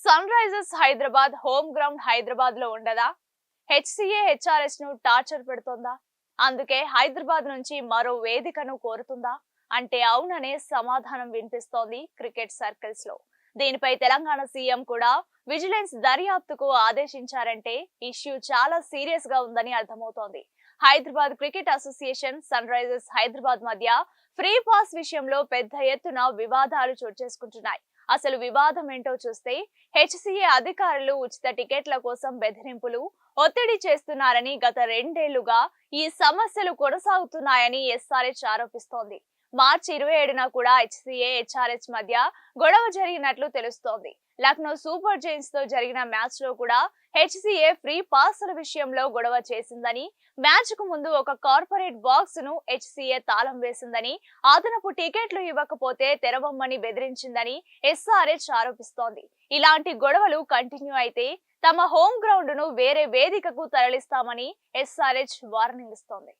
Sun Risers Hyderabad home ground Hyderabad లో ఉండదా? HCA HRS ను టార్చర్ పెడుతోందా? అందుకే హైదరాబాద్ నుంచి మరో వేదికను కోరుతుందా అంటే అవుననే సమాధానం వినిపిస్తోంది క్రికెట్ సర్కిల్స్ లో. దీనిపై తెలంగాణ సీఎం కూడా విజిలెన్స్ దర్యాప్తుకు ఆదేశించారంటే ఇష్యూ చాలా సీరియస్ గా ఉందని అర్థమవుతోంది. Hyderabad cricket association Sunrisers Hyderabad మధ్య ఫ్రీ పాస్ విషయంలో పెద్ద ఎత్తున వివాదాలు చోటు చేసుకుంటున్నాయి. అసలు వివాదం ఏంటో చూస్తే, హెచ్సిఏ అధికారులు ఉచిత టికెట్ల కోసం బెదిరింపులు, ఒత్తిడి చేస్తున్నారని గత 2 ఏళ్లుగా ఈ సమస్యలు కొనసాగుతున్నాయని ఎస్ఆర్హెచ్ ఆరోపిస్తోంది. మార్చి 27న కూడా హెచ్సిఏ హెచ్ఆర్హెచ్ మధ్య గొడవ జరిగినట్లు తెలుస్తోంది. లక్నో సూపర్ జైంట్స్ తో జరిగిన మ్యాచ్ లో కూడా హెచ్సిఏ ఫ్రీ పాస్ల విషయంలో గొడవ చేసిందని, మ్యాచ్ కు ముందు ఒక కార్పొరేట్ బాక్స్ ను హెచ్సిఏ తాళం వేసిందని, అదనపు టికెట్లు ఇవ్వకపోతే తెరవమ్మని బెదిరించిందని ఎస్ఆర్హెచ్ ఆరోపిస్తోంది. ఇలాంటి గొడవలు కంటిన్యూ అయితే తమ హోమ్ గ్రౌండ్ ను వేరే వేదికకు తరలిస్తామని ఎస్ఆర్హెచ్ వార్నింగ్ ఇస్తోంది.